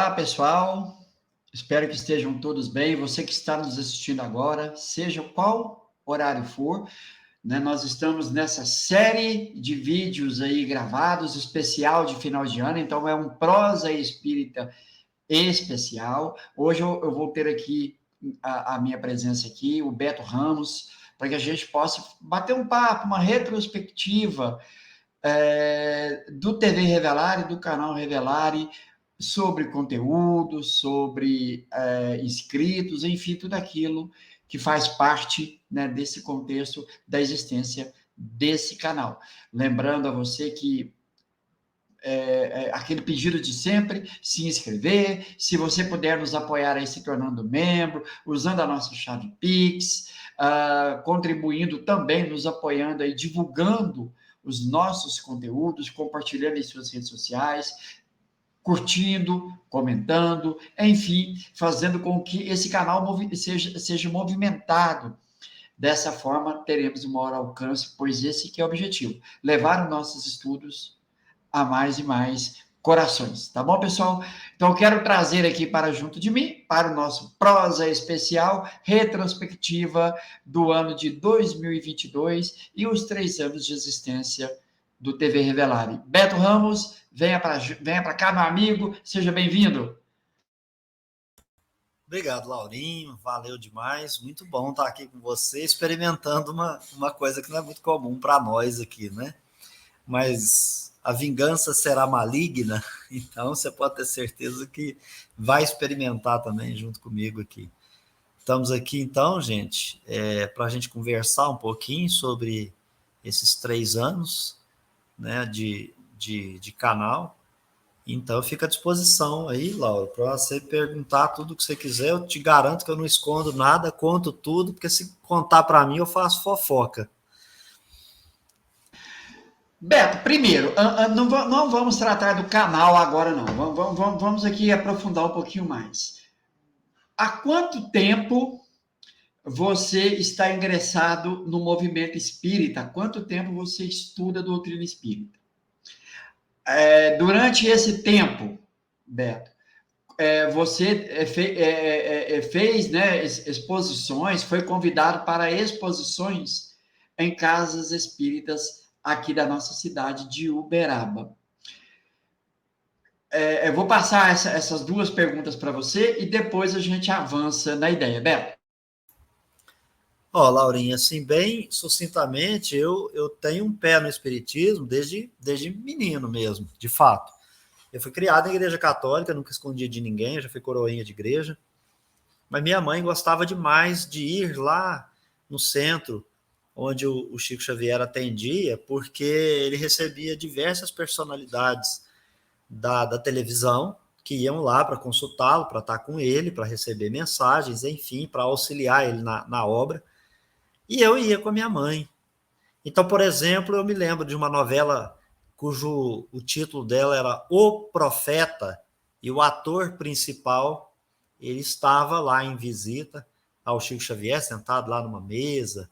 Olá, pessoal. Espero que estejam todos bem. Você que está nos assistindo agora, seja qual horário for, né? Nós estamos nessa série de vídeos aí gravados, especial de final de ano, então é um prosa espírita especial. Hoje eu vou ter aqui a minha presença aqui, o Beto Ramos, para que a gente possa bater um papo, uma retrospectiva do TV Revelare, do canal Revelare, sobre conteúdo, sobre inscritos, enfim, tudo aquilo que faz parte, né, desse contexto da existência desse canal. Lembrando a você que aquele pedido de sempre, se inscrever, se você puder nos apoiar aí se tornando membro, usando a nossa chave Pix, contribuindo também, nos apoiando aí, divulgando os nossos conteúdos, compartilhando em suas redes sociais, curtindo, comentando, enfim, fazendo com que esse canal seja movimentado. Dessa forma, teremos um maior alcance, pois esse que é o objetivo, levar os nossos estudos a mais e mais corações, tá bom, pessoal? Então, eu quero trazer aqui para junto de mim, para o nosso prosa especial, retrospectiva do ano de 2022 e os 3 anos de existência do TV Revelare. Beto Ramos, venha para cá, meu amigo, seja bem-vindo. Obrigado, Laurinho, valeu demais, muito bom estar aqui com você, experimentando uma coisa que não é muito comum para nós aqui, né? Mas a vingança será maligna, então você pode ter certeza que vai experimentar também junto comigo aqui. Estamos aqui então, gente, para a gente conversar um pouquinho sobre esses 3 anos, né, de canal. Então, fica à disposição aí, Laura, para você perguntar tudo o que você quiser. Eu te garanto que eu não escondo nada, conto tudo, porque se contar para mim, eu faço fofoca. Beto, primeiro, não vamos tratar do canal agora, não. Vamos aqui aprofundar um pouquinho mais. Há quanto tempo você está ingressado no movimento espírita? Há quanto tempo você estuda a doutrina espírita? Durante esse tempo, Beto, você fez, né, exposições, foi convidado para exposições em casas espíritas aqui da nossa cidade de Uberaba. Eu vou passar essas 2 perguntas para você e depois a gente avança na ideia, Beto. Laurinha, assim, bem sucintamente, eu tenho um pé no espiritismo desde menino mesmo, de fato. Eu fui criado em igreja católica, nunca escondia de ninguém, eu já fui coroinha de igreja. Mas minha mãe gostava demais de ir lá no centro, onde o Chico Xavier atendia, porque ele recebia diversas personalidades da televisão que iam lá para consultá-lo, para estar com ele, para receber mensagens, enfim, para auxiliar ele na obra. E eu ia com a minha mãe. Então, por exemplo, eu me lembro de uma novela cujo o título dela era O Profeta, e o ator principal, ele estava lá em visita ao Chico Xavier, sentado lá numa mesa,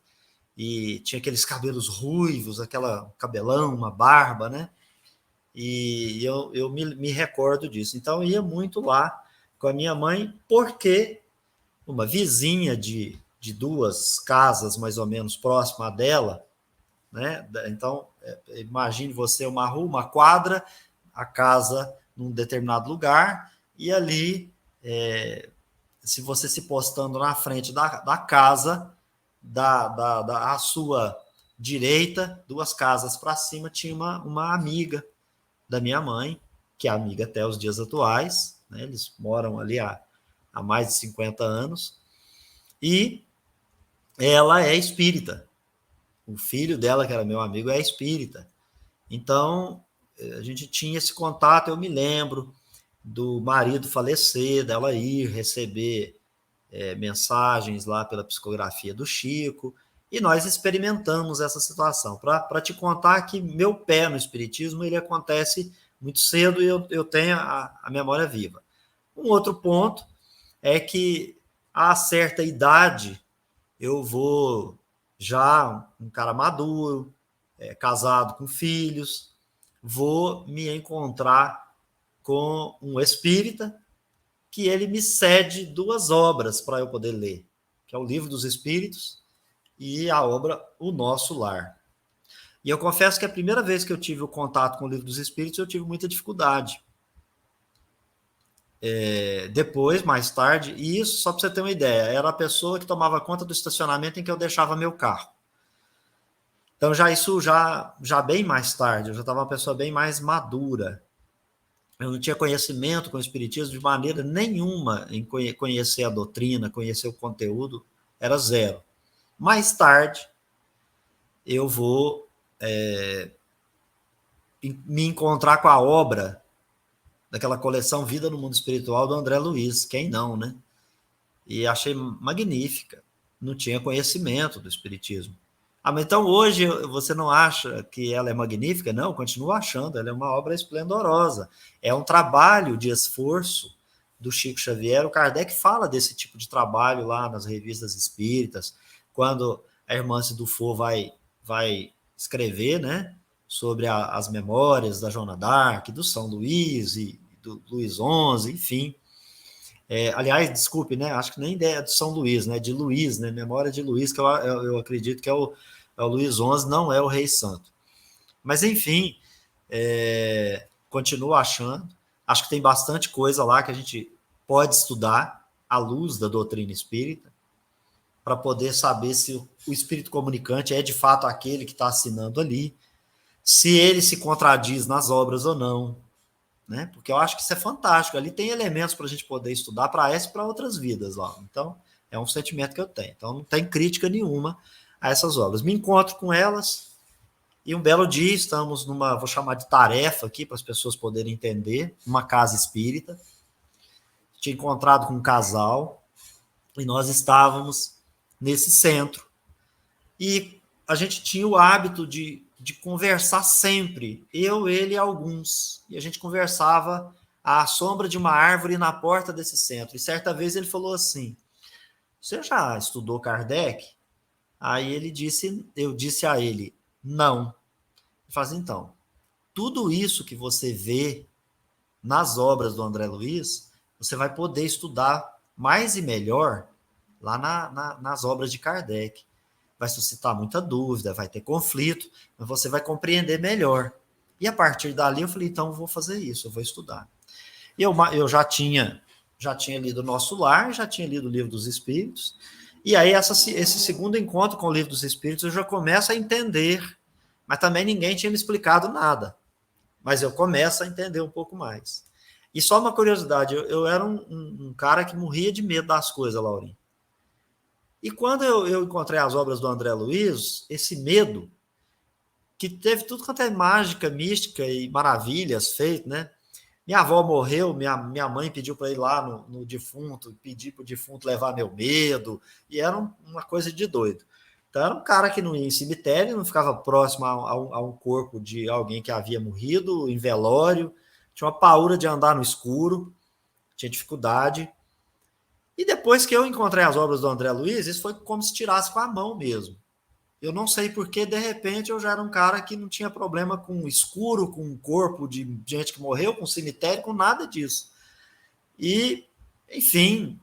e tinha aqueles cabelos ruivos, aquela cabelão, uma barba, né? E eu me recordo disso. Então, eu ia muito lá com a minha mãe, porque uma vizinha de 2 casas mais ou menos próxima dela, né? Então, imagine você uma rua, uma quadra, a casa num determinado lugar, e ali, se você se postando na frente da casa, à sua direita, 2 casas para cima, tinha uma amiga da minha mãe, que é amiga até os dias atuais, né? Eles moram ali há mais de 50 anos, e ela é espírita. O filho dela, que era meu amigo, é espírita. Então, a gente tinha esse contato, eu me lembro do marido falecer, dela ir receber mensagens lá pela psicografia do Chico, e nós experimentamos essa situação. Para te contar que meu pé no espiritismo, ele acontece muito cedo e eu tenho a memória viva. Um outro ponto é que, a certa idade, eu vou já um cara maduro, casado com filhos, vou me encontrar com um espírita, que ele me cede 2 obras para eu poder ler, que é o Livro dos Espíritos e a obra O Nosso Lar. E eu confesso que a primeira vez que eu tive o contato com o Livro dos Espíritos, eu tive muita dificuldade. Depois, mais tarde, e isso, só para você ter uma ideia, era a pessoa que tomava conta do estacionamento em que eu deixava meu carro. Então, isso já bem mais tarde, eu já estava uma pessoa bem mais madura. Eu não tinha conhecimento com o Espiritismo de maneira nenhuma em conhecer a doutrina, conhecer o conteúdo, era zero. Mais tarde, eu vou me encontrar com a obra daquela coleção Vida no Mundo Espiritual do André Luiz, quem não, né? E achei magnífica. Não tinha conhecimento do Espiritismo. Mas então hoje você não acha que ela é magnífica? Não, continuo achando. Ela é uma obra esplendorosa. É um trabalho de esforço do Chico Xavier. O Kardec fala desse tipo de trabalho lá nas revistas espíritas, quando a irmã Dufour vai escrever, né, sobre as memórias da Joana d'Arc, do São Luís e do Luís XI, enfim. Aliás, desculpe, né? Acho que nem ideia do São Luís, né? De Luís, né? Memória de Luís, que eu acredito que é o Luís XI, não é o Rei Santo. Mas, enfim, continuo achando. Acho que tem bastante coisa lá que a gente pode estudar à luz da doutrina espírita, para poder saber se o espírito comunicante é de fato aquele que está assinando ali, se ele se contradiz nas obras ou não, né? Porque eu acho que isso é fantástico. Ali tem elementos para a gente poder estudar para essa e para outras vidas lá. Então, é um sentimento que eu tenho. Então, não tem crítica nenhuma a essas obras. Me encontro com elas e um belo dia estamos numa, vou chamar de tarefa aqui para as pessoas poderem entender, uma casa espírita. Tinha encontrado com um casal e nós estávamos nesse centro. E a gente tinha o hábito de conversar sempre, eu, ele e alguns. E a gente conversava à sombra de uma árvore na porta desse centro. E certa vez ele falou assim: você já estudou Kardec? Aí eu disse a ele, não. Ele falou assim, então, tudo isso que você vê nas obras do André Luiz, você vai poder estudar mais e melhor lá nas obras de Kardec. Vai suscitar muita dúvida, vai ter conflito, mas você vai compreender melhor. E a partir dali eu falei, então eu vou fazer isso, eu vou estudar. E eu já tinha lido o Nosso Lar, já tinha lido o Livro dos Espíritos, e aí esse segundo encontro com o Livro dos Espíritos eu já começo a entender, mas também ninguém tinha me explicado nada. Mas eu começo a entender um pouco mais. E só uma curiosidade, eu era um cara que morria de medo das coisas, Laurinho. E quando eu encontrei as obras do André Luiz, esse medo, que teve tudo quanto é mágica, mística e maravilhas feito, né? Minha avó morreu, minha mãe pediu para ir lá no defunto, pedir para o defunto levar meu medo, e era uma coisa de doido. Então, era um cara que não ia em cemitério, não ficava próximo a um corpo de alguém que havia morrido, em velório, tinha uma paura de andar no escuro, tinha dificuldade. E depois que eu encontrei as obras do André Luiz, isso foi como se tirasse com a mão mesmo. Eu não sei porque, de repente, eu já era um cara que não tinha problema com escuro, com corpo de gente que morreu, com cemitério, com nada disso. E, enfim,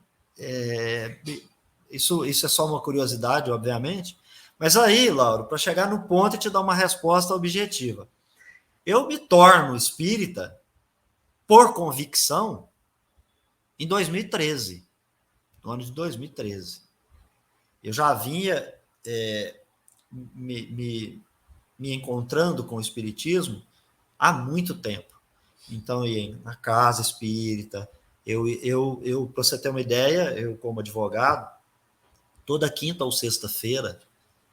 isso é só uma curiosidade, obviamente. Mas aí, Lauro, para chegar no ponto e te dar uma resposta objetiva, eu me torno espírita por convicção em 2013. No ano de 2013. Eu já vinha me encontrando com o espiritismo há muito tempo. Então, eu ia na casa espírita. Para você ter uma ideia, eu como advogado, toda quinta ou sexta-feira,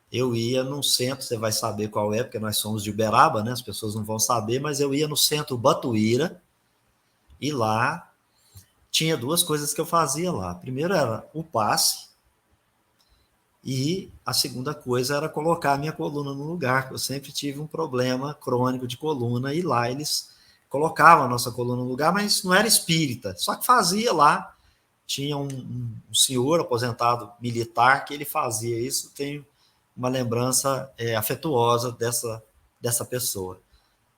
eu ia no centro, você vai saber qual é, porque nós somos de Uberaba, né? As pessoas não vão saber, mas eu ia no centro Batuíra, e lá tinha 2 coisas que eu fazia lá. Primeiro era o passe, e a segunda coisa era colocar a minha coluna no lugar. Eu sempre tive um problema crônico de coluna, e lá eles colocavam a nossa coluna no lugar, mas não era espírita, só que fazia lá. Tinha um senhor aposentado militar que ele fazia isso. Tenho uma lembrança afetuosa dessa pessoa.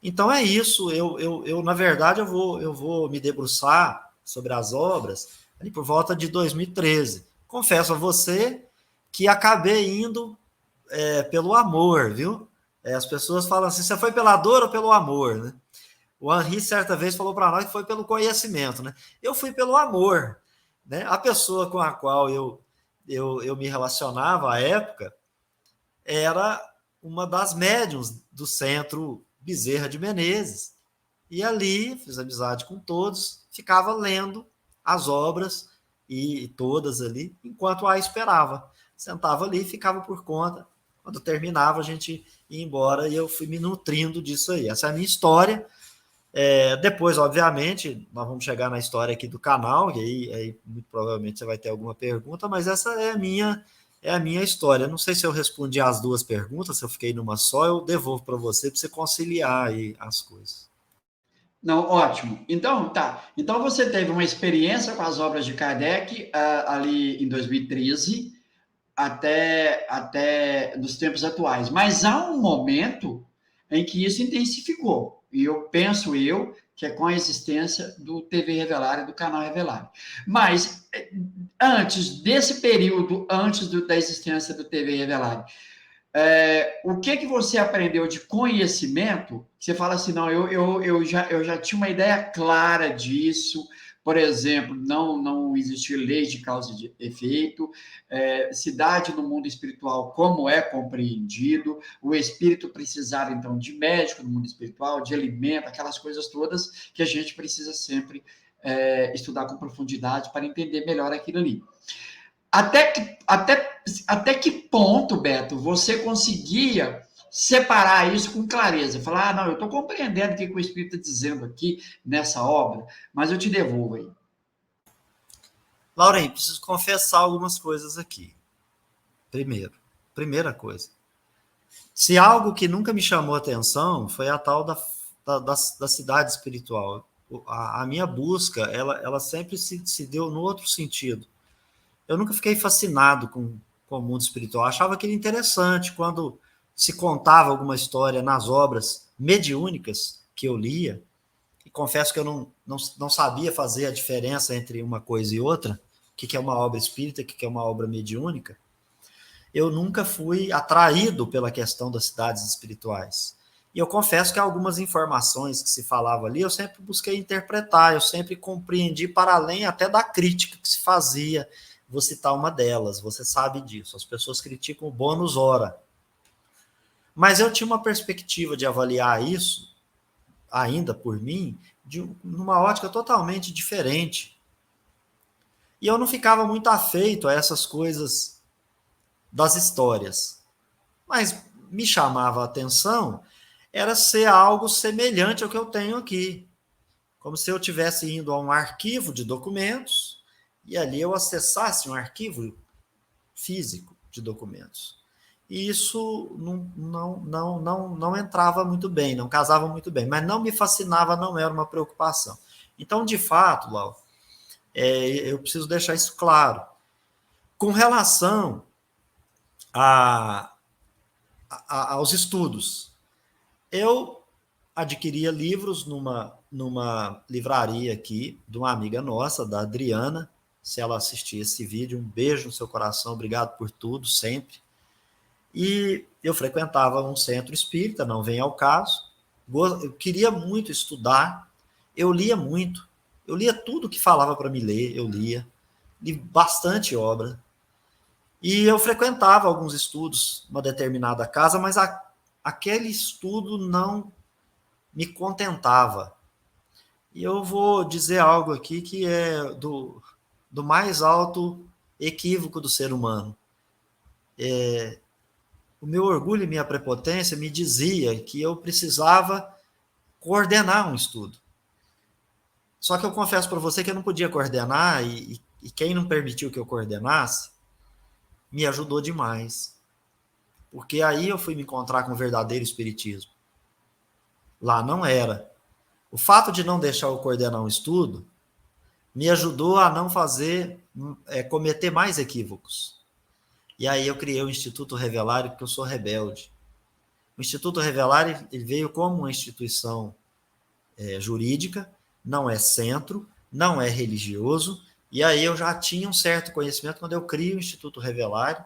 Então é isso. Eu na verdade, eu vou me debruçar sobre as obras, ali por volta de 2013. Confesso a você que acabei indo pelo amor, viu? As pessoas falam assim, você foi pela dor ou pelo amor, né? O Henri, certa vez, falou para nós que foi pelo conhecimento, né? Eu fui pelo amor, né? A pessoa com a qual eu me relacionava à época era uma das médiuns do Centro Bezerra de Menezes. E ali, fiz amizade com todos, ficava lendo as obras, e todas ali, enquanto a esperava. Sentava ali e ficava por conta. Quando terminava, a gente ia embora e eu fui me nutrindo disso aí. Essa é a minha história. Depois, obviamente, nós vamos chegar na história aqui do canal, e aí muito provavelmente você vai ter alguma pergunta, mas essa é a minha história. Não sei se eu respondi as duas perguntas, se eu fiquei numa só, eu devolvo para você conciliar aí as coisas. Não, ótimo. Então, tá. Então, você teve uma experiência com as obras de Kardec ali em 2013, até nos tempos atuais. Mas há um momento em que isso intensificou. E eu penso que é com a existência do TV Revelar e do canal Revelar. Mas antes desse período, da existência do TV Revelar, o que você aprendeu de conhecimento? Você fala assim, não, eu já tinha uma ideia clara disso. Por exemplo, não existir leis de causa e de efeito, cidade no mundo espiritual, como é compreendido, o espírito precisar, então, de médico no mundo espiritual, de alimento, aquelas coisas todas que a gente precisa sempre estudar com profundidade para entender melhor aquilo ali. Até que ponto, Beto, você conseguia separar isso com clareza? Falar, não, eu estou compreendendo o que o Espírito está dizendo aqui nessa obra, mas eu te devolvo aí. Lauren, preciso confessar algumas coisas aqui. Primeira coisa. Se algo que nunca me chamou atenção foi a tal da cidade espiritual. A minha busca, ela sempre se deu no outro sentido. Eu nunca fiquei fascinado com o mundo espiritual. Achava aquilo interessante quando se contava alguma história nas obras mediúnicas que eu lia. E confesso que eu não sabia fazer a diferença entre uma coisa e outra, o que é uma obra espírita, o que é uma obra mediúnica. Eu nunca fui atraído pela questão das cidades espirituais. E eu confesso que algumas informações que se falava ali, eu sempre busquei interpretar, eu sempre compreendi para além até da crítica que se fazia. Vou citar uma delas, você sabe disso. As pessoas criticam o bônus hora. Mas eu tinha uma perspectiva de avaliar isso, ainda por mim, numa ótica totalmente diferente. E eu não ficava muito afeito a essas coisas das histórias. Mas me chamava a atenção era ser algo semelhante ao que eu tenho aqui. Como se eu estivesse indo a um arquivo de documentos e ali eu acessasse um arquivo físico de documentos. E isso não entrava muito bem, não casava muito bem, mas não me fascinava, não era uma preocupação. Então, de fato, Lau, eu preciso deixar isso claro. Com relação aos estudos, eu adquiria livros numa livraria aqui, de uma amiga nossa, da Adriana. Se ela assistir esse vídeo, um beijo no seu coração, obrigado por tudo, sempre. E eu frequentava um centro espírita, não vem ao caso. Eu queria muito estudar, eu lia muito, eu lia tudo que falava para me ler, li bastante obra. E eu frequentava alguns estudos, uma determinada casa, mas aquele estudo não me contentava. E eu vou dizer algo aqui que é do mais alto equívoco do ser humano. O meu orgulho e minha prepotência me dizia que eu precisava coordenar um estudo. Só que eu confesso para você que eu não podia coordenar, e quem não permitiu que eu coordenasse me ajudou demais. Porque aí eu fui me encontrar com o verdadeiro espiritismo. Lá não era. O fato de não deixar eu coordenar um estudo me ajudou a não cometer mais equívocos. E aí eu criei o Instituto Revelar, porque eu sou rebelde. O Instituto Revelar ele veio como uma instituição jurídica, não é centro, não é religioso, e aí eu já tinha um certo conhecimento quando eu crio o Instituto Revelário,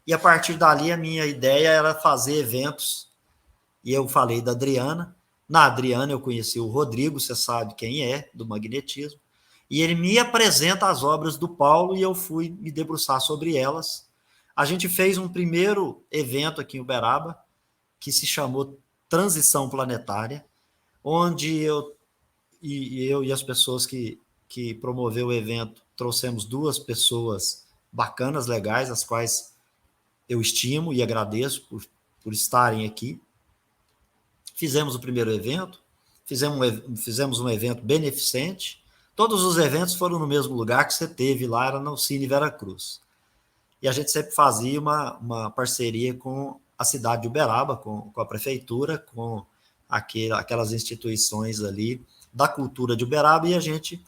e a partir dali a minha ideia era fazer eventos, e eu falei da Adriana. Na Adriana eu conheci o Rodrigo, você sabe quem é, do magnetismo, e ele me apresenta as obras do Paulo e eu fui me debruçar sobre elas. A gente fez um primeiro evento aqui em Uberaba, que se chamou Transição Planetária, onde eu e as pessoas que promoveu o evento trouxemos 2 pessoas bacanas, legais, as quais eu estimo e agradeço por estarem aqui. Fizemos o primeiro evento, fizemos um evento beneficente. Todos os eventos foram no mesmo lugar que você teve lá, era no Cine Vera Cruz. E a gente sempre fazia uma parceria com a cidade de Uberaba, com a prefeitura, com aquelas instituições ali da cultura de Uberaba, e a gente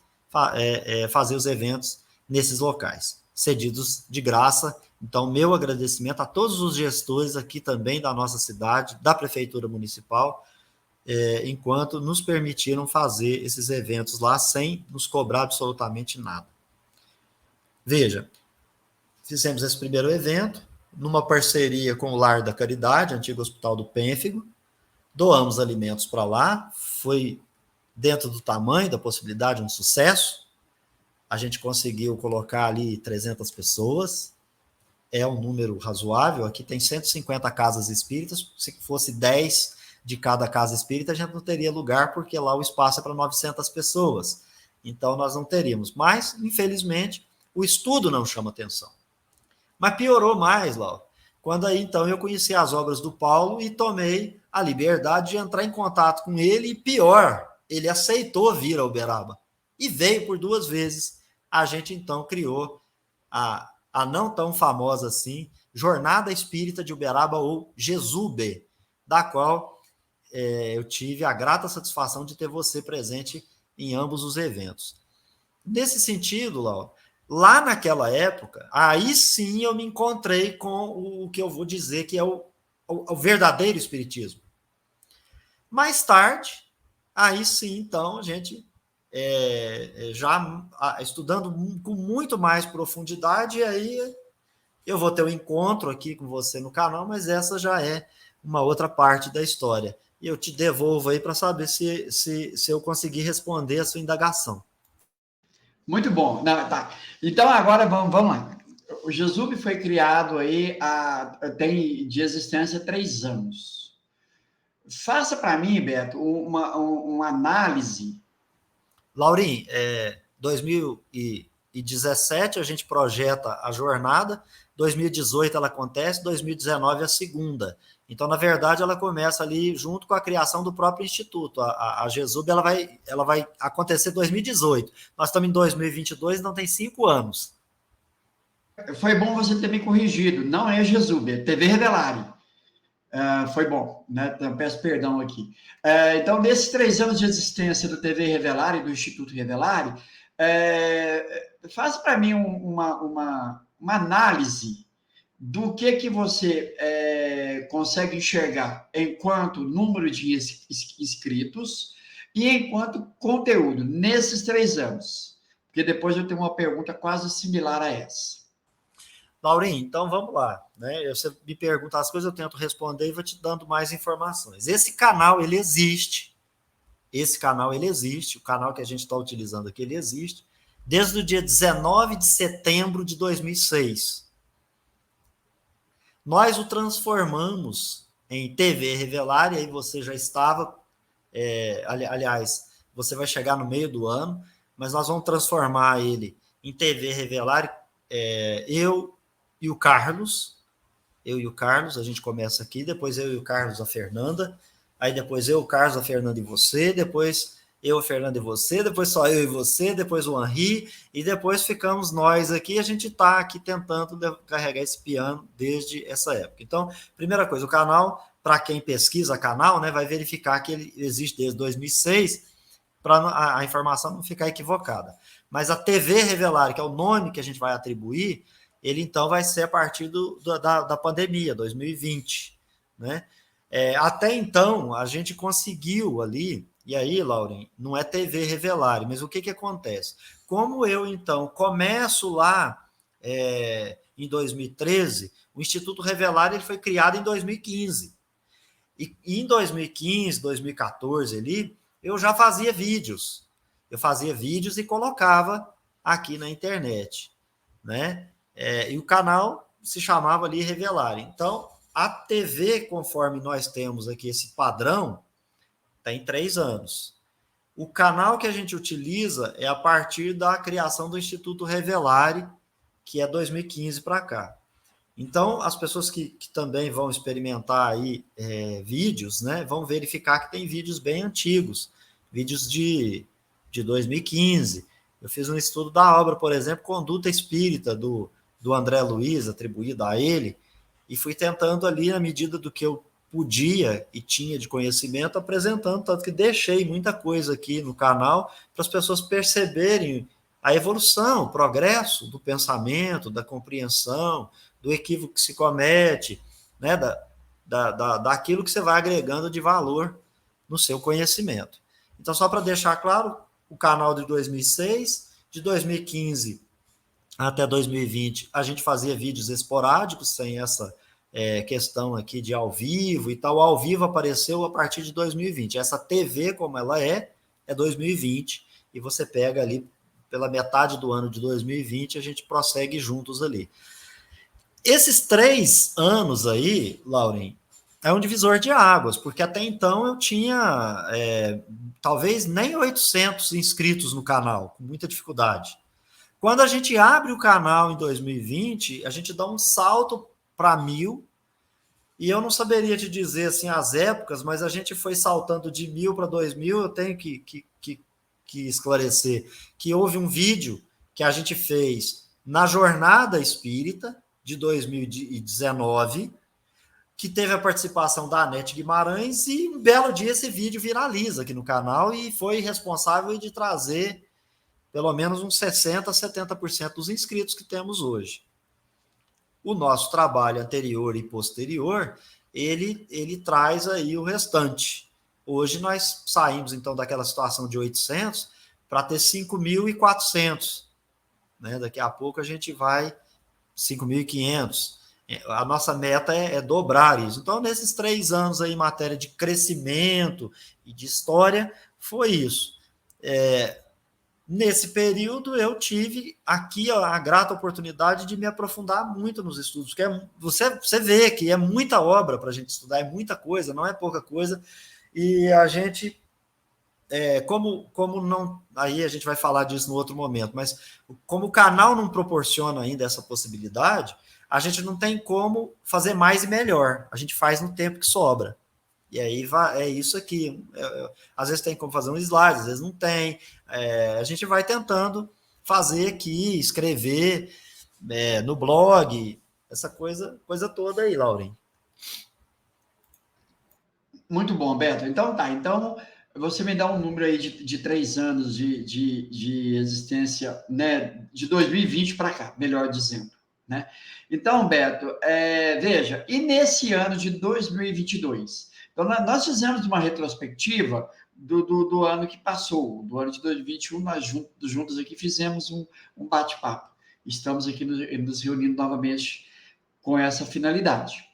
fazia os eventos nesses locais, cedidos de graça. Então, meu agradecimento a todos os gestores aqui também da nossa cidade, da prefeitura municipal, enquanto nos permitiram fazer esses eventos lá sem nos cobrar absolutamente nada. Veja, fizemos esse primeiro evento, numa parceria com o Lar da Caridade, antigo Hospital do Pênfigo, doamos alimentos para lá, foi dentro do tamanho, da possibilidade, um sucesso. A gente conseguiu colocar ali 300 pessoas, é um número razoável. Aqui tem 150 casas espíritas, se fosse 10 de cada casa espírita, a gente não teria lugar, porque lá o espaço é para 900 pessoas. Então, nós não teríamos. Mas, infelizmente, o estudo não chama atenção. Mas piorou mais, Laura, quando aí, então, eu conheci as obras do Paulo e tomei a liberdade de entrar em contato com ele, e pior, ele aceitou vir a Uberaba. E veio por 2 vezes. A gente, então, criou a não tão famosa assim Jornada Espírita de Uberaba, ou Jesube, da qual eu tive a grata satisfação de ter você presente em ambos os eventos. Nesse sentido, Laura, lá naquela época, aí sim eu me encontrei com o que eu vou dizer que é o verdadeiro espiritismo. Mais tarde, aí sim, então, a gente já estudando com muito mais profundidade, e aí eu vou ter um encontro aqui com você no canal, mas essa já é uma outra parte da história. E eu te devolvo aí para saber se eu conseguir responder a sua indagação. Muito bom. Não, tá. Então, agora vamos lá. O Jesube foi criado aí, tem de existência 3 anos. Faça para mim, Beto, uma análise. Laurim, 2017 a gente projeta a jornada, 2018 ela acontece, 2019 a segunda. Então, na verdade, ela começa ali junto com a criação do próprio Instituto. A Jesube ela vai acontecer em 2018. Nós estamos em 2022, então tem 5 anos. Foi bom você ter me corrigido. Não é Jesube, é TV Revelare. Foi bom, né? Então, peço perdão aqui. Então, nesses 3 anos de existência do TV Revelare e do Instituto Revelare, faça para mim uma análise do que você consegue enxergar enquanto número de inscritos e enquanto conteúdo nesses 3 anos. Porque depois eu tenho uma pergunta quase similar a essa. Laurim, então vamos lá, né? Você me pergunta as coisas, eu tento responder e vou te dando mais informações. Esse canal, ele existe. O canal que a gente está utilizando aqui, ele existe desde o dia 19 de setembro de 2006. Nós o transformamos em TV Revelar, e aí você já estava, aliás, você vai chegar no meio do ano, mas nós vamos transformar ele em TV Revelar. Eu e o Carlos, a gente começa aqui, depois eu e o Carlos, a Fernanda, aí depois eu, o Carlos, a Fernanda e você, depois eu, a Fernanda e você, depois só eu e você, depois o Henri, e depois ficamos nós aqui. A gente está aqui tentando carregar esse piano desde essa época. Então, primeira coisa, o canal, para quem pesquisa canal, né, vai verificar que ele existe desde 2006, para a informação não ficar equivocada. Mas a TV Revelar, que é o nome que a gente vai atribuir, ele então vai ser a partir da pandemia, 2020, né? Até então, a gente conseguiu ali E aí, Lauren, não é TV Revelare, mas o que acontece? Como eu, então, começo lá em 2013, o Instituto Revelare ele foi criado em 2015. E em 2015, 2014 ali, eu já fazia vídeos. Eu fazia vídeos e colocava aqui na internet, né? E o canal se chamava ali Revelare. Então, a TV, conforme nós temos aqui esse padrão, tem 3 anos. O canal que a gente utiliza é a partir da criação do Instituto Revelare, que é 2015 para cá. Então, as pessoas que também vão experimentar aí vídeos, né, vão verificar que tem vídeos bem antigos, vídeos de 2015. Eu fiz um estudo da obra, por exemplo, Conduta Espírita, do André Luiz, atribuído a ele, e fui tentando ali, na medida do que eu podia e tinha de conhecimento, apresentando, tanto que deixei muita coisa aqui no canal para as pessoas perceberem a evolução, o progresso do pensamento, da compreensão, do equívoco que se comete, né, daquilo que você vai agregando de valor no seu conhecimento. Então, só para deixar claro, o canal de 2006, de 2015 até 2020, a gente fazia vídeos esporádicos, sem essa questão aqui de ao vivo e tal. O ao vivo apareceu a partir de 2020. Essa TV, como ela é 2020, e você pega ali pela metade do ano de 2020, a gente prossegue juntos ali. Esses 3 anos aí, Lauren, é um divisor de águas, porque até então eu tinha talvez nem 800 inscritos no canal, com muita dificuldade. Quando a gente abre o canal em 2020, a gente dá um salto para 1.000, e eu não saberia te dizer assim as épocas, mas a gente foi saltando de 1.000 para 2.000. Eu tenho que esclarecer que houve um vídeo que a gente fez na Jornada Espírita de 2019, que teve a participação da Anete Guimarães, e um belo dia esse vídeo viraliza aqui no canal e foi responsável de trazer pelo menos uns 60%, 70% dos inscritos que temos hoje. O nosso trabalho anterior e posterior, ele traz aí o restante. Hoje nós saímos, então, daquela situação de 800 para ter 5.400. Né? Daqui a pouco a gente vai 5.500. A nossa meta é dobrar isso. Então, nesses 3 anos aí, em matéria de crescimento e de história, foi isso. Nesse período, eu tive aqui a grata oportunidade de me aprofundar muito nos estudos, porque você vê que é muita obra para a gente estudar, é muita coisa, não é pouca coisa, e a gente, como não, aí a gente vai falar disso no outro momento, mas como o canal não proporciona ainda essa possibilidade, a gente não tem como fazer mais e melhor, a gente faz no tempo que sobra. E aí é isso aqui. Às vezes tem como fazer um slide, às vezes não tem. A gente vai tentando fazer aqui, escrever no blog, essa coisa toda aí, Lauren. Muito bom, Beto. Então tá. Então você me dá um número aí de 3 anos de existência, né? De 2020 para cá, melhor dizendo. Né? Então, Beto, veja, e nesse ano de 2022? Então, nós fizemos uma retrospectiva do ano que passou, do ano de 2021, nós juntos aqui fizemos um bate-papo. Estamos aqui nos reunindo novamente com essa finalidade.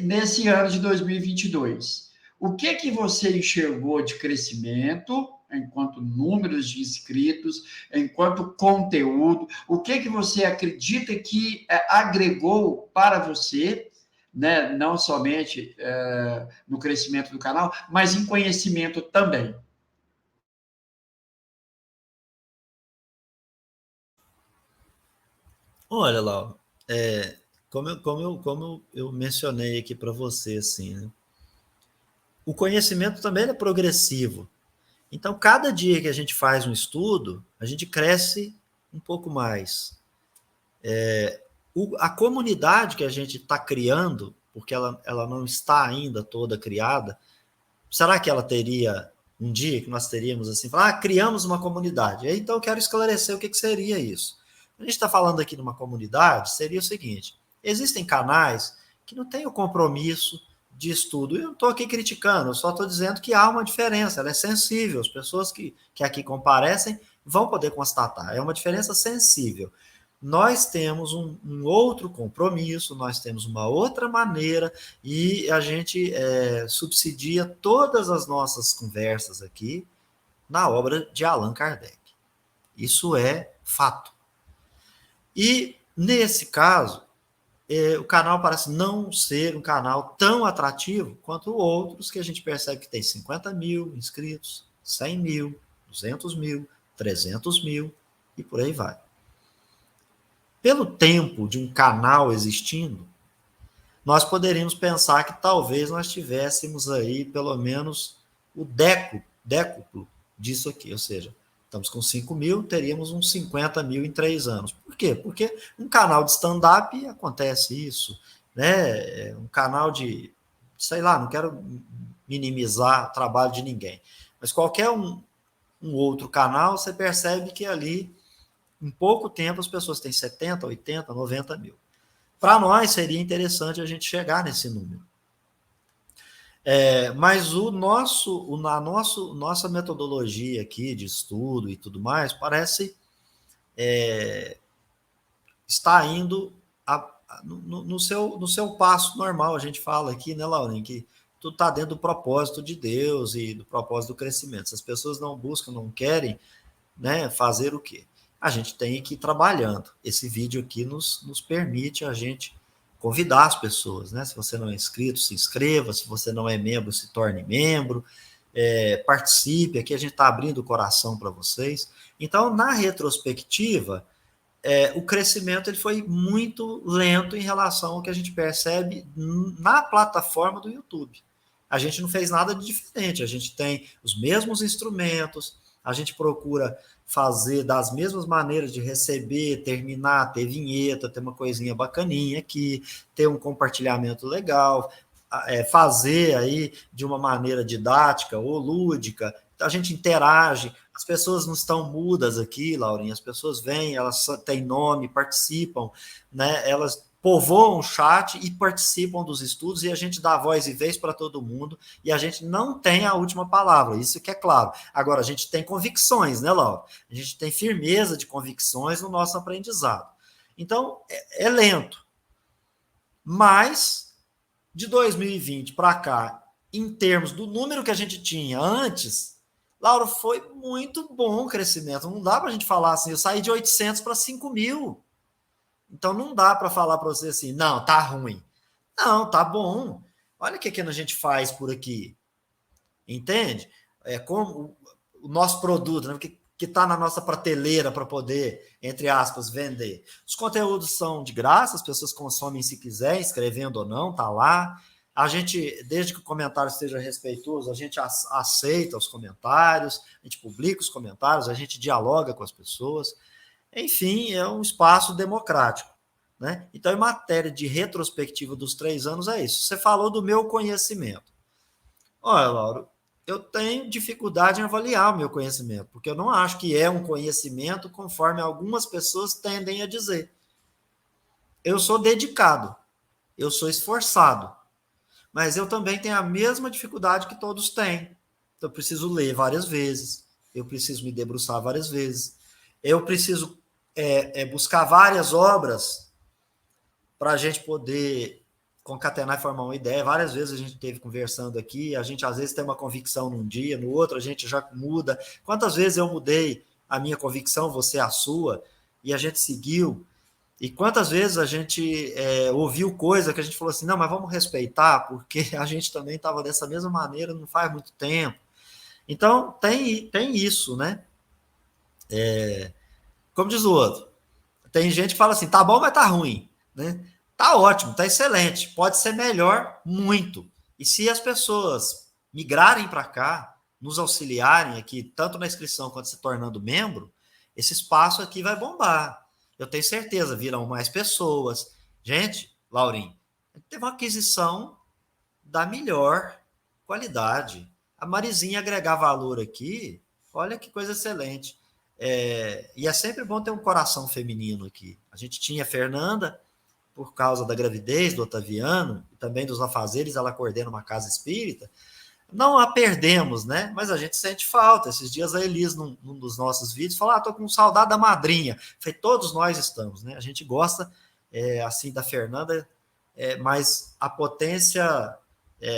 Nesse ano de 2022, o que você enxergou de crescimento enquanto números de inscritos, enquanto conteúdo, o que você acredita que agregou para você, né, não somente no crescimento do canal, mas em conhecimento também? Olha, Laura, como eu mencionei aqui para você, assim, né? O conhecimento também é progressivo. Então, cada dia que a gente faz um estudo, a gente cresce um pouco mais. A comunidade que a gente está criando, porque ela não está ainda toda criada, será que ela teria um dia que nós teríamos assim, criamos uma comunidade? Então, eu quero esclarecer o que seria isso. A gente está falando aqui de uma comunidade, seria o seguinte: existem canais que não têm o compromisso de estudo. Eu não estou aqui criticando, eu só estou dizendo que há uma diferença, ela é sensível. As pessoas que aqui comparecem vão poder constatar, é uma diferença sensível. Nós temos um outro compromisso, nós temos uma outra maneira e a gente subsidia todas as nossas conversas aqui na obra de Allan Kardec. Isso é fato. E, nesse caso, o canal parece não ser um canal tão atrativo quanto outros que a gente percebe que tem 50 mil inscritos, 100 mil, 200 mil, 300 mil e por aí vai. Pelo tempo de um canal existindo, nós poderíamos pensar que talvez nós tivéssemos aí pelo menos o décuplo disso aqui, ou seja, estamos com 5 mil, teríamos uns 50 mil em 3 anos. Por quê? Porque um canal de stand-up acontece isso, né? Um canal de, sei lá, não quero minimizar o trabalho de ninguém, mas qualquer um outro canal, você percebe que ali, em pouco tempo, as pessoas têm 70, 80, 90 mil. Para nós, seria interessante a gente chegar nesse número. Mas nossa metodologia aqui de estudo e tudo mais parece estar indo no seu passo normal. A gente fala aqui, né, Laurinha, que tudo está dentro do propósito de Deus e do propósito do crescimento. Se as pessoas não buscam, não querem, né, fazer o quê? A gente tem que ir trabalhando. Esse vídeo aqui nos permite a gente convidar as pessoas, né? Se você não é inscrito, se inscreva. Se você não é membro, se torne membro. Participe. Aqui a gente está abrindo o coração para vocês. Então, na retrospectiva, o crescimento ele foi muito lento em relação ao que a gente percebe na plataforma do YouTube. A gente não fez nada de diferente. A gente tem os mesmos instrumentos, a gente procura fazer das mesmas maneiras de receber, terminar, ter vinheta, ter uma coisinha bacaninha aqui, ter um compartilhamento legal, fazer aí de uma maneira didática ou lúdica. A gente interage, as pessoas não estão mudas aqui, Laurinha, as pessoas vêm, elas têm nome, participam, né? Elas povoam o chat e participam dos estudos e a gente dá voz e vez para todo mundo e a gente não tem a última palavra, isso que é claro. Agora, a gente tem convicções, né, Laura? A gente tem firmeza de convicções no nosso aprendizado. Então, é lento. Mas, de 2020 para cá, em termos do número que a gente tinha antes, Laura, foi muito bom o crescimento. Não dá para a gente falar assim, eu saí de 800 para 5 mil. Então, não dá para falar para você assim, não, tá ruim. Não, tá bom. Olha o que a gente faz por aqui. Entende? Como o nosso produto, né, que está na nossa prateleira para poder, entre aspas, vender. Os conteúdos são de graça, as pessoas consomem se quiser, escrevendo ou não, tá lá. A gente, desde que o comentário seja respeitoso, a gente aceita os comentários, a gente publica os comentários, a gente dialoga com as pessoas. Enfim, é um espaço democrático, né? Então, em matéria de retrospectiva dos 3 anos, é isso. Você falou do meu conhecimento. Olha, Lauro, eu tenho dificuldade em avaliar o meu conhecimento, porque eu não acho que é um conhecimento conforme algumas pessoas tendem a dizer. Eu sou dedicado, eu sou esforçado, mas eu também tenho a mesma dificuldade que todos têm. Então, eu preciso ler várias vezes, eu preciso me debruçar várias vezes, eu preciso buscar várias obras para a gente poder concatenar e formar uma ideia. Várias vezes a gente esteve conversando aqui, a gente às vezes tem uma convicção num dia, no outro a gente já muda. Quantas vezes eu mudei a minha convicção, você a sua, e a gente seguiu? E quantas vezes a gente ouviu coisa que a gente falou assim, não, mas vamos respeitar, porque a gente também estava dessa mesma maneira não faz muito tempo. Então, tem isso, né? Como diz o outro, tem gente que fala assim, tá bom, mas tá ruim, né? Tá ótimo, tá excelente, pode ser melhor muito. E se as pessoas migrarem para cá, nos auxiliarem aqui, tanto na inscrição quanto se tornando membro, esse espaço aqui vai bombar. Eu tenho certeza, virão mais pessoas. Gente, Laurinho, teve uma aquisição da melhor qualidade. A Marizinha agregar valor aqui, olha que coisa excelente. E é sempre bom ter um coração feminino aqui. A gente tinha a Fernanda, por causa da gravidez do Otaviano, e também dos afazeres, ela coordena uma casa espírita, não a perdemos, né? Mas a gente sente falta. Esses dias a Elis, num dos nossos vídeos, falou: tô com saudade da madrinha. Falei, todos nós estamos, né? A gente gosta, assim, da Fernanda, mas a potência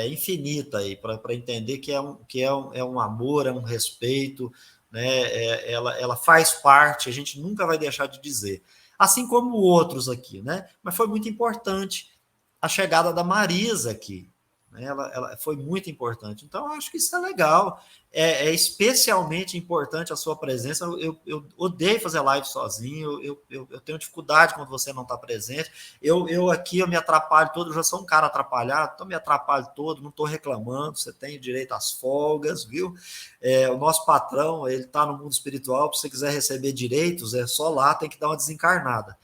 infinita aí, para entender que é um amor, é um respeito, né? Ela faz parte, a gente nunca vai deixar de dizer. Assim como outros aqui, né? Mas foi muito importante a chegada da Marisa aqui. Ela foi muito importante. Então, eu acho que isso é legal. É especialmente importante a sua presença. Eu odeio fazer live sozinho. Eu tenho dificuldade quando você não está presente. Eu aqui eu me atrapalho todo. Eu já sou um cara atrapalhado, então me atrapalho todo. Não estou reclamando. Você tem direito às folgas, viu? O nosso patrão, ele está no mundo espiritual. Se você quiser receber direitos, é só lá, tem que dar uma desencarnada,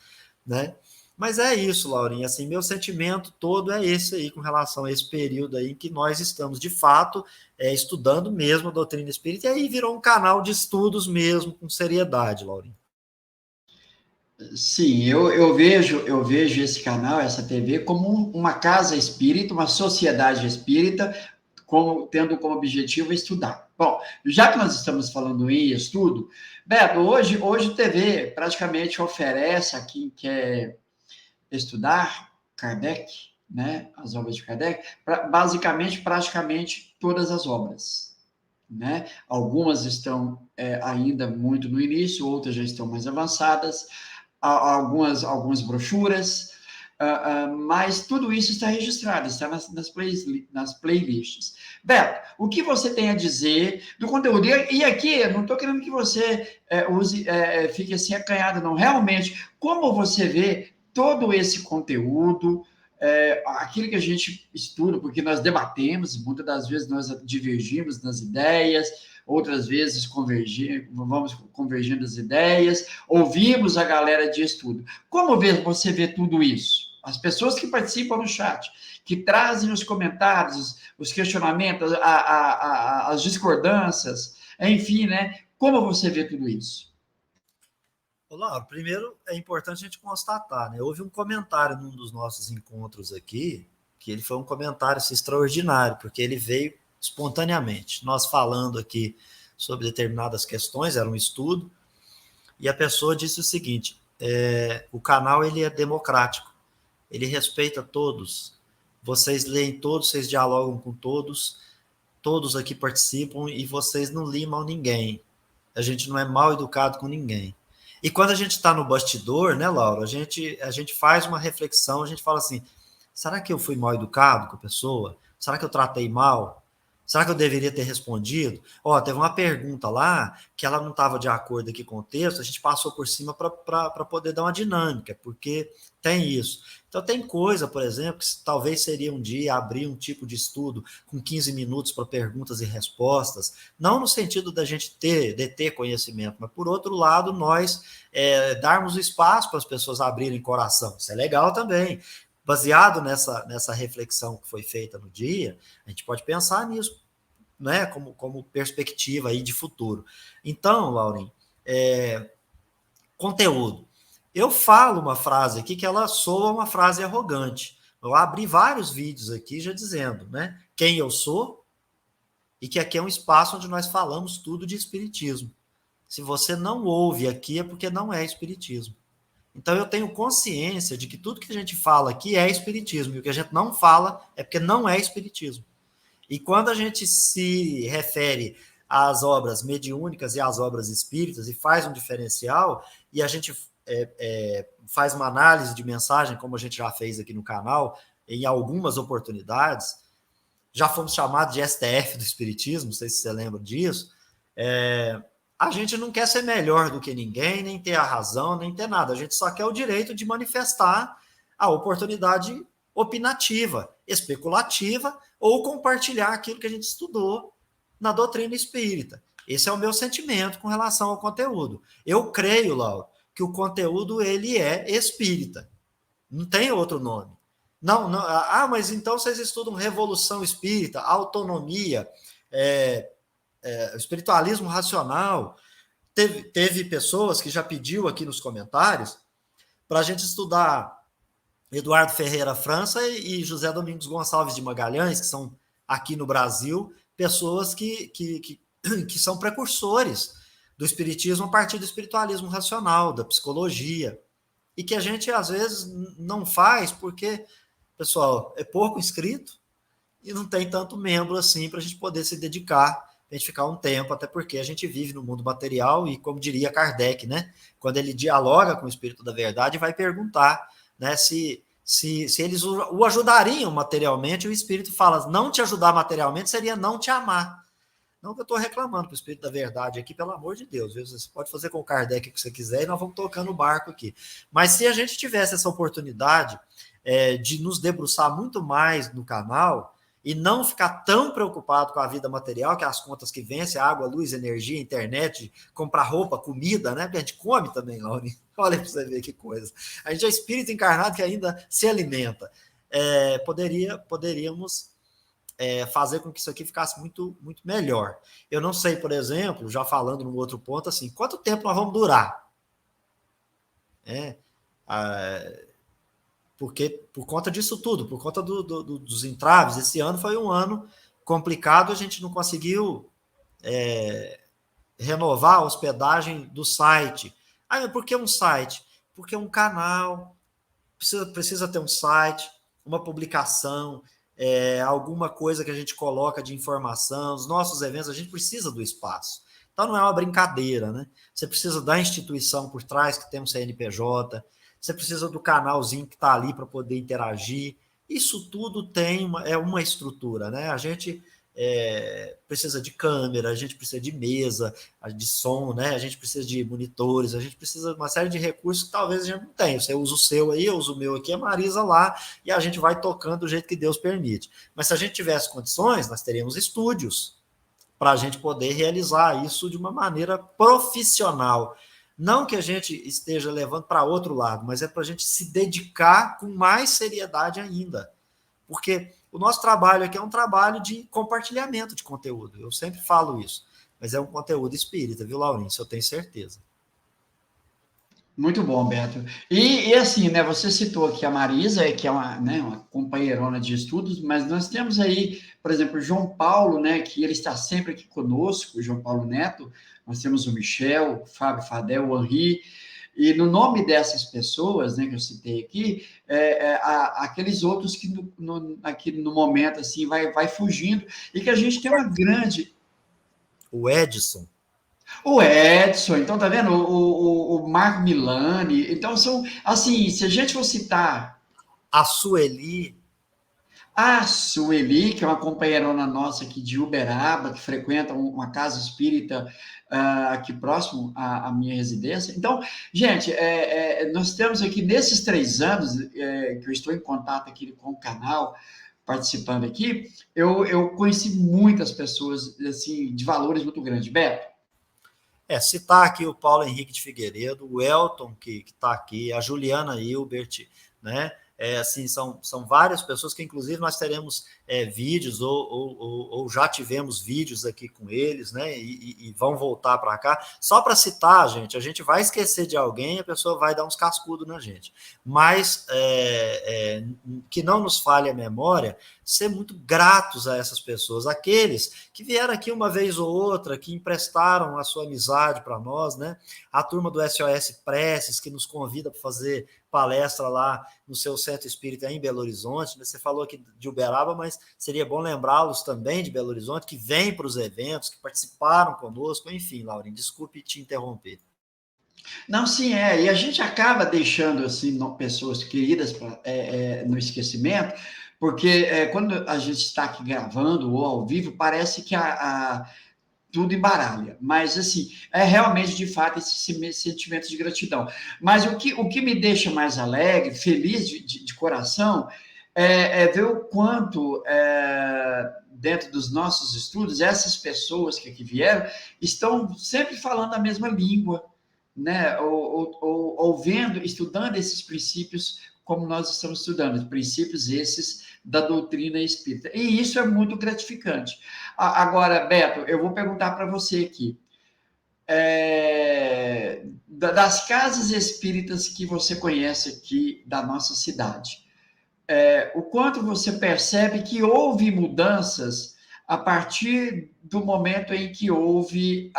né? Mas é isso, Laurinha, assim, meu sentimento todo é esse aí, com relação a esse período aí, em que nós estamos, de fato, estudando mesmo a doutrina espírita, e aí virou um canal de estudos mesmo, com seriedade, Laurinha. Sim, eu vejo esse canal, essa TV, como uma casa espírita, uma sociedade espírita, tendo como objetivo estudar. Bom, já que nós estamos falando em estudo, Beto, hoje TV praticamente oferece a quem quer estudar Kardec, né, as obras de Kardec, basicamente, praticamente todas as obras, né? Algumas estão ainda muito no início, outras já estão mais avançadas, algumas brochuras, mas tudo isso está registrado, está nas playlists. Beto, o que você tem a dizer do conteúdo? E aqui, eu não estou querendo que você fique assim acanhado, não. Realmente, como você vê todo esse conteúdo, aquilo que a gente estuda, porque nós debatemos, muitas das vezes nós divergimos nas ideias, outras vezes vamos convergindo as ideias, ouvimos a galera de estudo. Como você vê tudo isso? As pessoas que participam no chat, que trazem os comentários, os questionamentos, as discordâncias, enfim, né? Como você vê tudo isso? Olá, primeiro é importante a gente constatar, né? Houve um comentário num dos nossos encontros aqui, que ele foi um comentário assim, extraordinário, porque ele veio espontaneamente. Nós falando aqui sobre determinadas questões, era um estudo, e a pessoa disse o seguinte: o canal ele é democrático, ele respeita todos, vocês leem todos, vocês dialogam com todos, todos aqui participam e vocês não limam ninguém. A gente não é mal educado com ninguém. E quando a gente está no bastidor, né, Laura, a gente faz uma reflexão, a gente fala assim: será que eu fui mal educado com a pessoa? Será que eu tratei mal? Será que eu deveria ter respondido? Teve uma pergunta lá que ela não estava de acordo aqui com o texto, a gente passou por cima para poder dar uma dinâmica, porque tem isso. Então, tem coisa, por exemplo, que talvez seria um dia abrir um tipo de estudo com 15 minutos para perguntas e respostas, não no sentido da gente deter conhecimento, mas, por outro lado, nós darmos o espaço para as pessoas abrirem coração. Isso é legal também. Baseado nessa reflexão que foi feita no dia, a gente pode pensar nisso, né, como perspectiva aí de futuro. Então, Laurinho, conteúdo. Eu falo uma frase aqui que ela soa uma frase arrogante. Eu abri vários vídeos aqui já dizendo, né, quem eu sou e que aqui é um espaço onde nós falamos tudo de espiritismo. Se você não ouve aqui é porque não é espiritismo. Então eu tenho consciência de que tudo que a gente fala aqui é espiritismo, e o que a gente não fala é porque não é espiritismo. E quando a gente se refere às obras mediúnicas e às obras espíritas e faz um diferencial, e a gente faz uma análise de mensagem, como a gente já fez aqui no canal, em algumas oportunidades, já fomos chamados de STF do espiritismo, não sei se você lembra disso, a gente não quer ser melhor do que ninguém, nem ter a razão, nem ter nada. A gente só quer o direito de manifestar a oportunidade opinativa, especulativa, ou compartilhar aquilo que a gente estudou na doutrina espírita. Esse é o meu sentimento com relação ao conteúdo. Eu creio, Laura, que o conteúdo ele é espírita. Não tem outro nome. Não, mas então vocês estudam revolução espírita, autonomia, espiritualismo racional. Teve pessoas que já pediu aqui nos comentários para a gente estudar Eduardo Ferreira França e José Domingos Gonçalves de Magalhães, que são aqui no Brasil pessoas que são precursores do espiritismo a partir do espiritualismo racional, da psicologia, e que a gente às vezes não faz porque, pessoal, é pouco inscrito e não tem tanto membro assim para a gente poder se dedicar, a gente ficar um tempo, até porque a gente vive no mundo material e, como diria Kardec, né, quando ele dialoga com o Espírito da Verdade, vai perguntar, né, se eles o ajudariam materialmente, o Espírito fala, não te ajudar materialmente seria não te amar. Não que eu estou reclamando para o Espírito da Verdade aqui, pelo amor de Deus, viu? Você pode fazer com o Kardec o que você quiser e nós vamos tocando o barco aqui. Mas se a gente tivesse essa oportunidade de nos debruçar muito mais no canal e não ficar tão preocupado com a vida material, que é as contas que vencem, água, luz, energia, internet, comprar roupa, comida, né? Porque a gente come também, Lauri. Olha para você ver que coisa. A gente é espírito encarnado que ainda se alimenta. Poderíamos fazer com que isso aqui ficasse muito, muito melhor. Eu não sei, por exemplo, já falando num outro ponto, assim, quanto tempo nós vamos durar? Porque por conta disso tudo, por conta dos entraves, esse ano foi um ano complicado, a gente não conseguiu renovar a hospedagem do site. Por que um site? Porque um canal precisa ter um site, uma publicação, alguma coisa que a gente coloca de informação, os nossos eventos, a gente precisa do espaço. Então não é uma brincadeira, né? Você precisa da instituição por trás, que tem um CNPJ, você precisa do canalzinho que está ali para poder interagir. Isso tudo tem uma estrutura, né? A gente precisa de câmera, a gente precisa de mesa, de som, né? A gente precisa de monitores, a gente precisa de uma série de recursos que talvez a gente não tenha. Você usa o seu aí, eu uso o meu aqui, a Marisa lá, e a gente vai tocando do jeito que Deus permite. Mas se a gente tivesse condições, nós teríamos estúdios para a gente poder realizar isso de uma maneira profissional. Não que a gente esteja levando para outro lado, mas é para a gente se dedicar com mais seriedade ainda. Porque o nosso trabalho aqui é um trabalho de compartilhamento de conteúdo. Eu sempre falo isso. Mas é um conteúdo espírita, viu, Laurincio? Eu tenho certeza. Muito bom, Beto. E assim, né, você citou aqui a Marisa, que é uma, né, uma companheirona de estudos, mas nós temos aí, por exemplo, o João Paulo, né, que ele está sempre aqui conosco, o João Paulo Neto, nós temos o Michel, o Fábio Fadel, o Henri, e no nome dessas pessoas, né, que eu citei aqui, aqueles outros que aqui no momento, assim, vai fugindo, e que a gente tem uma grande... O Edson. O Edson, então tá vendo? O Marco Milani. Então são, assim, se a gente for citar a Sueli. A Sueli, que é uma companheirona nossa aqui de Uberaba, que frequenta uma casa espírita aqui próximo à minha residência. Então, gente, nós temos aqui, nesses 3 anos que eu estou em contato aqui com o canal, participando aqui, eu conheci muitas pessoas, assim, de valores muito grandes. Beto? Citar aqui o Paulo Henrique de Figueiredo, o Elton, que está aqui, a Juliana Hilbert, né? Assim, são várias pessoas que, inclusive, nós teremos vídeos ou já tivemos vídeos aqui com eles, né? E vão voltar para cá. Só para citar, gente, a gente vai esquecer de alguém, a pessoa vai dar uns cascudos na gente. Mas que não nos falhe a memória, ser muito gratos a essas pessoas, aqueles que vieram aqui uma vez ou outra, que emprestaram a sua amizade para nós, né? A turma do SOS Preces, que nos convida para fazer palestra lá no seu centro espírita em Belo Horizonte. Você falou aqui de Uberaba, mas seria bom lembrá-los também de Belo Horizonte, que vêm para os eventos, que participaram conosco. Enfim, Laurinho, desculpe te interromper. Não, sim, e a gente acaba deixando assim pessoas queridas no esquecimento, porque quando a gente está aqui gravando ou ao vivo, parece que tudo embaralha, mas assim, é realmente, de fato, esse sentimento de gratidão. Mas o que me deixa mais alegre, feliz de coração, ver o quanto, dentro dos nossos estudos, essas pessoas que aqui vieram estão sempre falando a mesma língua, né? Ou vendo, estudando esses princípios como nós estamos estudando, princípios esses da doutrina espírita. E isso é muito gratificante. Agora, Beto, eu vou perguntar para você aqui. das casas espíritas que você conhece aqui da nossa cidade, o quanto você percebe que houve mudanças a partir do momento em que houve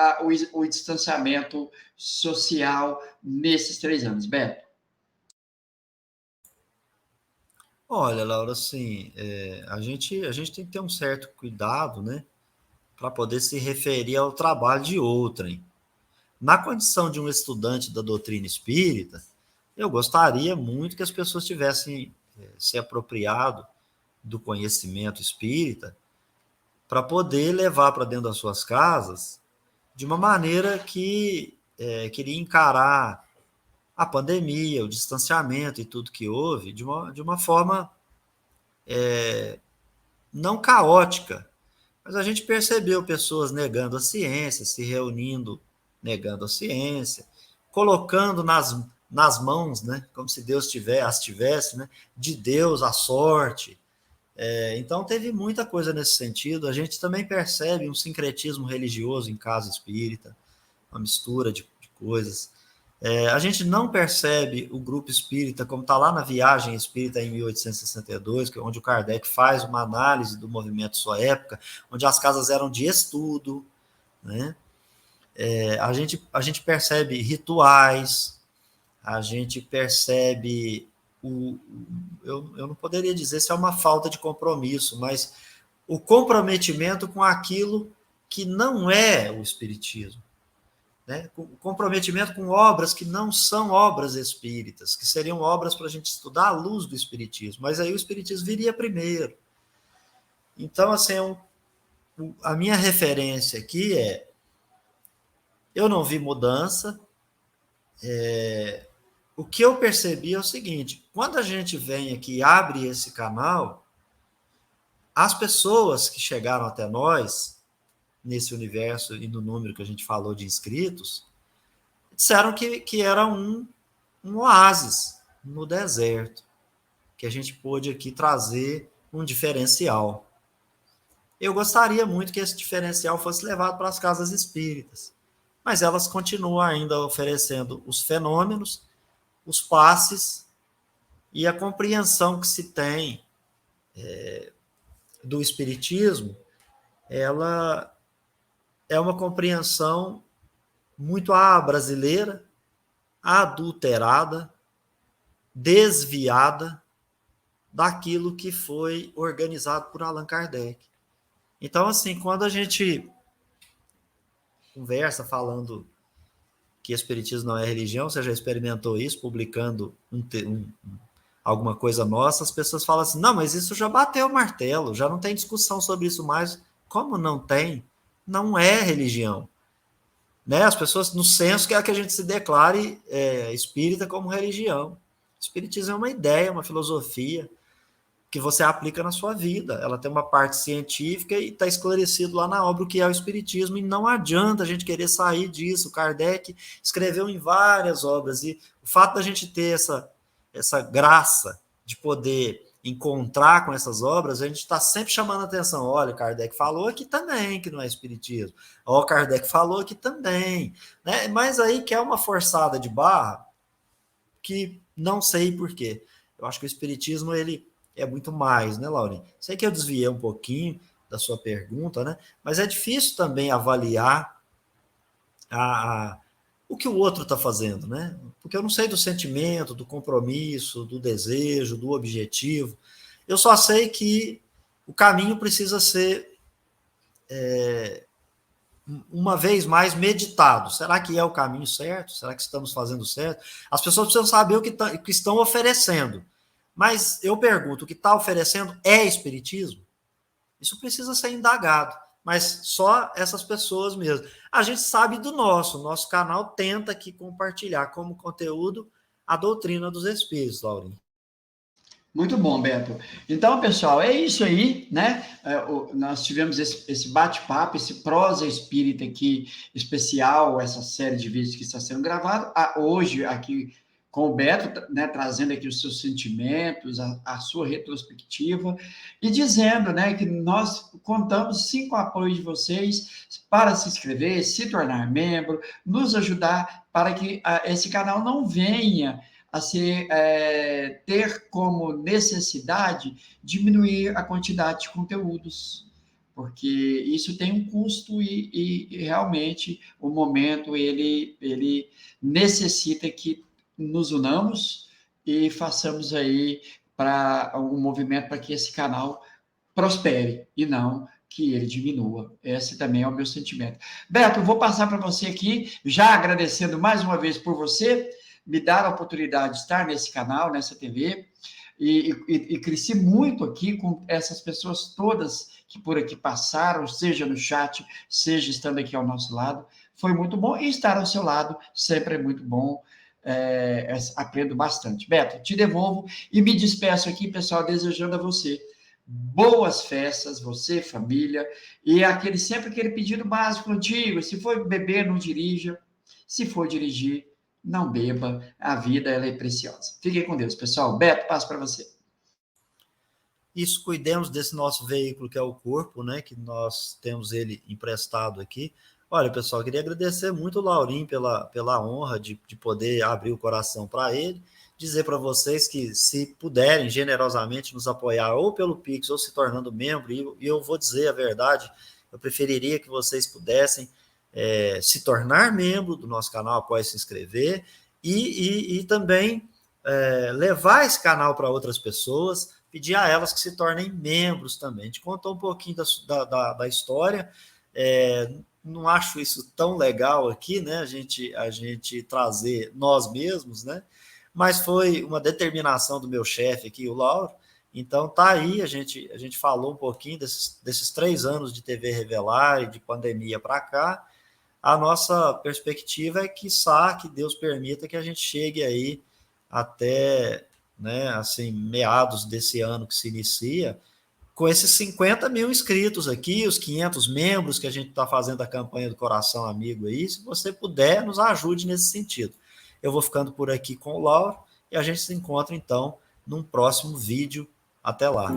o distanciamento social nesses 3 anos, Beto? Olha, Laura, assim, a gente tem que ter um certo cuidado, né, para poder se referir ao trabalho de outrem. Na condição de um estudante da doutrina espírita, eu gostaria muito que as pessoas tivessem se apropriado do conhecimento espírita para poder levar para dentro das suas casas de uma maneira que queria encarar a pandemia, o distanciamento e tudo que houve de uma forma não caótica, mas a gente percebeu pessoas negando a ciência, se reunindo negando a ciência, colocando nas mãos, né, como se Deus as tivesse, né, de Deus a sorte. Então teve muita coisa nesse sentido. A gente também percebe um sincretismo religioso em casa espírita, uma mistura de coisas. A gente não percebe o grupo espírita, como está lá na Viagem Espírita em 1862, onde o Kardec faz uma análise do movimento de sua época, onde as casas eram de estudo, né? A gente percebe rituais, a gente percebe eu não poderia dizer se é uma falta de compromisso, mas o comprometimento com aquilo que não é o espiritismo, né? O comprometimento com obras que não são obras espíritas, que seriam obras para a gente estudar à luz do espiritismo, mas aí o espiritismo viria primeiro. Então, assim, a minha referência aqui eu não vi mudança. O que eu percebi é o seguinte: quando a gente vem aqui e abre esse canal, as pessoas que chegaram até nós, nesse universo e no número que a gente falou de inscritos, disseram que era um oásis no deserto, que a gente pôde aqui trazer um diferencial. Eu gostaria muito que esse diferencial fosse levado para as casas espíritas, mas elas continuam ainda oferecendo os fenômenos, os passes e a compreensão que se tem do espiritismo, ela é uma compreensão muito brasileira, adulterada, desviada daquilo que foi organizado por Allan Kardec. Então, assim, quando a gente conversa falando que espiritismo não é religião, você já experimentou isso, publicando alguma coisa nossa, as pessoas falam assim, não, mas isso já bateu o martelo, já não tem discussão sobre isso mais. Como não tem? Não é religião. Né? As pessoas, no senso, querem que a gente se declare espírita como religião. Espiritismo é uma ideia, uma filosofia que você aplica na sua vida. Ela tem uma parte científica e está esclarecido lá na obra o que é o espiritismo, e não adianta a gente querer sair disso. O Kardec escreveu em várias obras, e o fato da gente ter essa graça de poder encontrar com essas obras, a gente está sempre chamando a atenção. Olha, Kardec falou aqui também que não é espiritismo. Ó, Kardec falou aqui também. Né? Mas aí que é uma forçada de barra que não sei por quê. Eu acho que o espiritismo, ele é muito mais, né, Laurinha? Sei que eu desviei um pouquinho da sua pergunta, né? Mas é difícil também avaliar o que o outro está fazendo, né? Porque eu não sei do sentimento, do compromisso, do desejo, do objetivo. Eu só sei que o caminho precisa ser, uma vez mais, meditado. Será que é o caminho certo? Será que estamos fazendo certo? As pessoas precisam saber o que estão oferecendo. Mas eu pergunto, o que está oferecendo é espiritismo? Isso precisa ser indagado, mas só essas pessoas mesmo. A gente sabe do nosso canal tenta aqui compartilhar como conteúdo a doutrina dos espíritos, Laurinho. Muito bom, Beto. Então, pessoal, é isso aí, né? Nós tivemos esse bate-papo, esse prosa espírita aqui especial, essa série de vídeos que está sendo gravado. Hoje, aqui com o Beto, né, trazendo aqui os seus sentimentos, a sua retrospectiva, e dizendo, né, que nós contamos sim com o apoio de vocês para se inscrever, se tornar membro, nos ajudar para que esse canal não venha a ter como necessidade diminuir a quantidade de conteúdos, porque isso tem um custo e realmente o momento ele necessita que nos unamos e façamos aí para um movimento para que esse canal prospere e não que ele diminua. Esse também é o meu sentimento. Beto, vou passar para você aqui, já agradecendo mais uma vez por você me dar a oportunidade de estar nesse canal, nessa TV, e cresci muito aqui com essas pessoas todas que por aqui passaram, seja no chat, seja estando aqui ao nosso lado. Foi muito bom, e estar ao seu lado sempre é muito bom. Aprendo bastante. Beto, te devolvo e me despeço aqui, pessoal, desejando a você boas festas, você, família, e sempre aquele pedido básico antigo: se for beber, não dirija, se for dirigir, não beba, a vida ela é preciosa. Fiquem com Deus, pessoal. Beto, passo para você. Isso, cuidemos desse nosso veículo que é o corpo, né, que nós temos ele emprestado aqui. Olha, pessoal, queria agradecer muito o Laurinho pela honra de poder abrir o coração para ele, dizer para vocês que, se puderem generosamente nos apoiar ou pelo Pix ou se tornando membro, e eu vou dizer a verdade, eu preferiria que vocês pudessem se tornar membro do nosso canal após se inscrever e também levar esse canal para outras pessoas, pedir a elas que se tornem membros também. A gente contou um pouquinho da história, não acho isso tão legal aqui, né? A gente trazer nós mesmos, né? Mas foi uma determinação do meu chefe aqui, o Lauro. Então tá aí, a gente falou um pouquinho desses 3 anos de TV Revelar e de pandemia para cá. A nossa perspectiva é que Deus permita que a gente chegue aí até, né, assim, meados desse ano que se inicia, com esses 50 mil inscritos aqui, os 500 membros que a gente está fazendo a campanha do Coração Amigo aí. Se você puder, nos ajude nesse sentido. Eu vou ficando por aqui com o Lauro e a gente se encontra, então, num próximo vídeo. Até lá.